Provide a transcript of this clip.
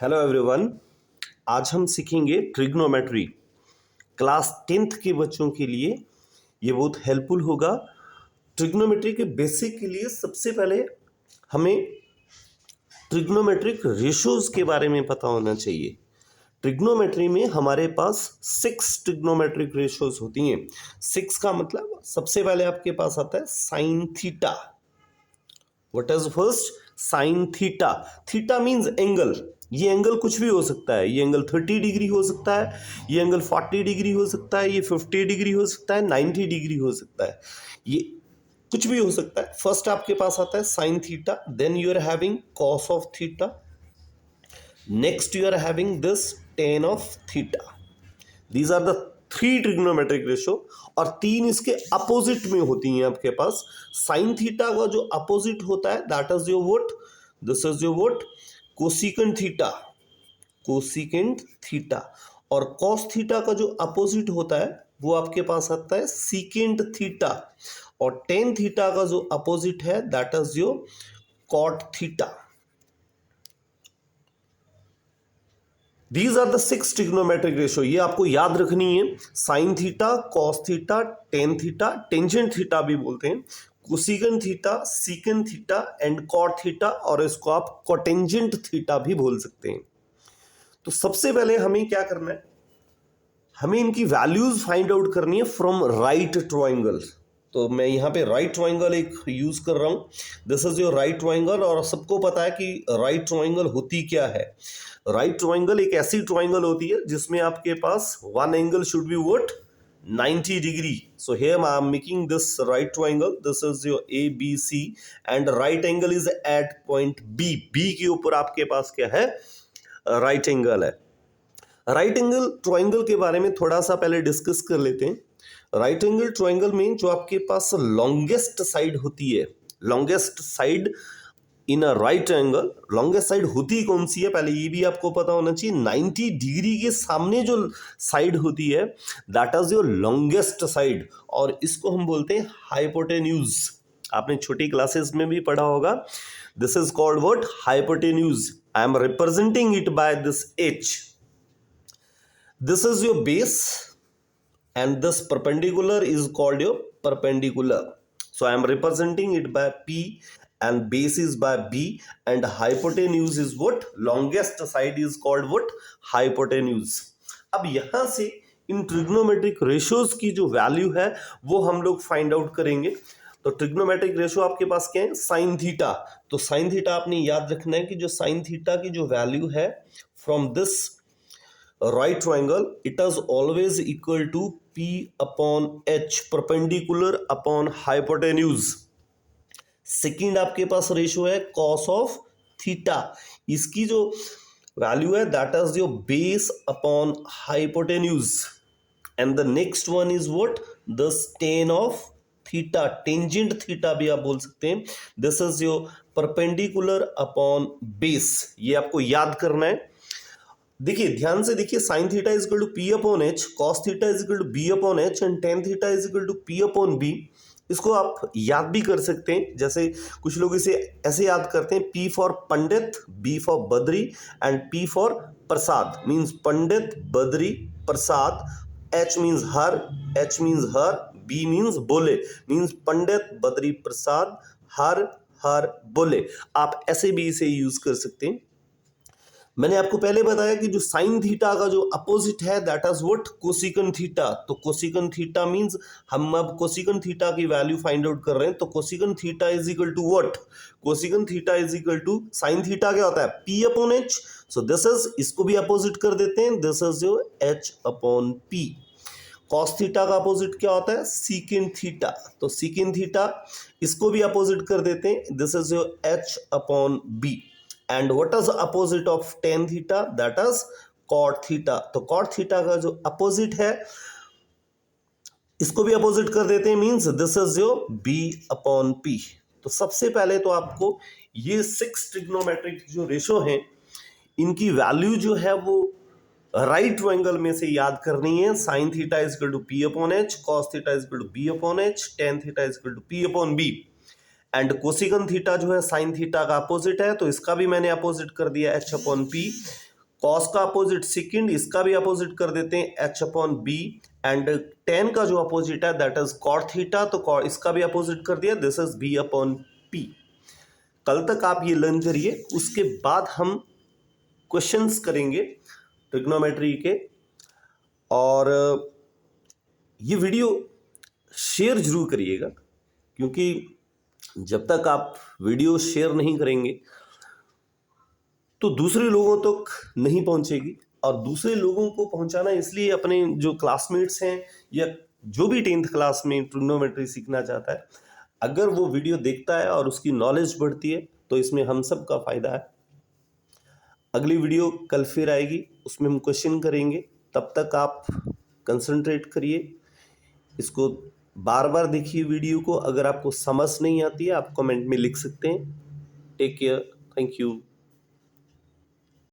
Hello everyone. आज हम सीखेंगे ट्रिग्नोमेट्री। क्लास 10th के बच्चों के लिए ये बहुत हेल्पफुल होगा। ट्रिग्नोमेट्री के बेसिक के लिए सबसे पहले हमें ट्रिग्नोमेट्रिक रेशोज के बारे में पता होना चाहिए। ट्रिग्नोमेट्री में हमारे पास 6 ट्रिग्नोमेट्रिक रेशोज होती हैं। 6 का मतलब सबसे पहले आपके पास आता है sine theta. What is first? Sine theta. Theta means angle. ये एंगल कुछ भी हो सकता है। ये एंगल 30 डिग्री हो सकता है, ये एंगल 40 डिग्री हो सकता है, ये 50 डिग्री हो सकता है, 90 डिग्री हो सकता है, ये कुछ भी हो सकता है। फर्स्ट आपके पास आता है sine theta, then you are having cos of theta, next you are having this tan of theta. These are the 3 trigonometric ratio और 3 इसके अपोजिट में होती हैं आपके पास। साइन थीटा का जो अपोजिट होता है that is your what? This is your what? Cosecant theta. Cosecant theta. और कॉस थीटा का जो अपोजिट होता है वो आपके पास आता है सीकेंट थीटा। और टेन थीटा का जो अपोजिट है that is your cot theta. These are the 6 trigonometric ratio. ये आपको याद रखनी है। Sine theta, cos theta, tan theta, tangent theta भी बोलते हैं, cosecant theta, secant theta and cot theta, और इसको आप कोटेंजेंट थीटा भी बोल सकते हैं। तो सबसे पहले हमें क्या करना है? हमें इनकी वैल्यूज फाइंड आउट करनी है फ्रॉम राइट ट्रायंगल। तो मैं यहाँ पे राइट ट्रायंगल एक यूज कर रहा हूँ। This is your right triangle. और सबको पता है कि राइट ट्रायंगल होती क्या है। राइट ट्रायंगल एक ऐसी ट्रायंगल होती है जिसमें आपके पास one angle should be what? 90 डिग्री। So here I am making this right triangle. This is your A B C and right angle is at point B. B के ऊपर आपके पास क्या है? राइट एंगल है। राइट एंगल ट्रायंगल के बारे में थोड़ा सा पहले डिस्कस कर लेते हैं। राइट एंगल ट्रायंगल में जो आपके पास लॉन्गेस्ट साइड होती है, longest side in a right angle, longest side होती कौन सी है पहले ये भी आपको पता होना चाहिए। 90 डिग्री के सामने जो साइड होती है that is your longest side, और इसको हम बोलते हैं हाइपोटेन्यूज। आपने छोटी क्लासेस में भी पढ़ा होगा। This is called what? Hypotenuse. I am representing it by this H. This is your base and this perpendicular is called your perpendicular. So I am representing it by P and base is by B and hypotenuse is what? Longest side is called what? Hypotenuse. अब यहाँ से इन trigonometric ratios की जो value है वो हम लोग find out करेंगे। तो ट्रिग्नोमेट्रिक रेशो आपके पास क्या है? Sine theta. तो साइन थीटा आपने याद रखना है कि जो साइन थीटा की जो वैल्यू है from this right triangle, it is always equal to P upon H, perpendicular upon hypotenuse. Second आपके पास रेशो है cos ऑफ थीटा। इसकी जो वैल्यू है that is your base upon hypotenuse. And the next one is what? The tan of theta. Tangent theta भी आप बोल सकते हैं। This is your perpendicular upon base. ये आपको याद करना है। देखिए ध्यान से देखिए, sine theta is equal to P upon H, cos theta is equal to B upon H and tan theta is equal to P upon B. इसको आप याद भी कर सकते हैं। जैसे कुछ लोग इसे ऐसे याद करते हैं, P for Pandit, B for Badri and P for Prasad. Means Pandit, Badri, Prasad. H means हर, एच मीन्स हर, बी मीन्स बोले। मीन्स पंडित, बद्री, प्रसाद, हर, हर, बोले। आप ऐसे भी इसे यूज कर सकते हैं। मैंने आपको पहले बताया कि जो साइन थीटा का जो अपोजिट है that is what? Cosecant theta. तो कोसिकेंट थीटा मींस हम अब कोसिकेंट थीटा की वैल्यू फाइंड आउट कर रहे हैं। तो cosecant theta is equal to what? Cosecant theta is equal to sine theta क्या होता है? P upon H. So this is, इसको भी अपोजिट कर देते हैं, this is your H upon P. Cos theta का अपोजिट क्या होता है? Secant theta. तो सीकेंट थीटा इसको भी अपोजिट कर देते हैं, this is your H upon B. And what is opposite of tan theta? That is cot theta. तो कॉट थीटा का जो अपोजिट है इसको भी अपोजिट कर देते हैं, means this is your B upon P. तो सबसे पहले तो आपको ये 6 ट्रिग्नोमेट्रिक जो रेशो हैं इनकी वैल्यू जो है वो राइट ट्रायंगल में से याद करनी है। Sine theta is equal to P upon H, cos theta is equal to B upon H, tan theta is equal to P upon B. And cosecant theta जो है साइन थीटा का opposite है, तो इसका भी मैंने अपोजिट कर दिया एच अपॉन पी। कॉस का अपोजिट सेकेंड, इसका भी अपोजिट कर देते हैं h upon B, and tan का जो अपोजिट है दैट इज कॉट थीटा, तो इसका भी अपोजिट कर दिया, this is b upon p। कल तक आप ये लर्न करिए, उसके बाद हम क्वेश्चंस करेंगे ट्रिग्नोमेट्री के। और ये वीडियो शेयर जरूर करिएगा, क्योंकि जब तक आप वीडियो शेयर नहीं करेंगे तो दूसरे लोगों तक नहीं पहुंचेगी। और दूसरे लोगों को पहुंचाना इसलिए, अपने जो क्लासमेट्स हैं या जो भी 10th क्लास में ट्रिग्नोमेट्री सीखना चाहता है, अगर वो वीडियो देखता है और उसकी नॉलेज बढ़ती है तो इसमें हम सब का फायदा है। अगली वीडियो कल फिर आएगी, उसमें हम क्वेश्चन करेंगे। तब तक आप कंसंट्रेट करिए, इसको बार बार देखिए वीडियो को। अगर आपको समझ नहीं आती है आप कमेंट में लिख सकते हैं। Take care, thank you.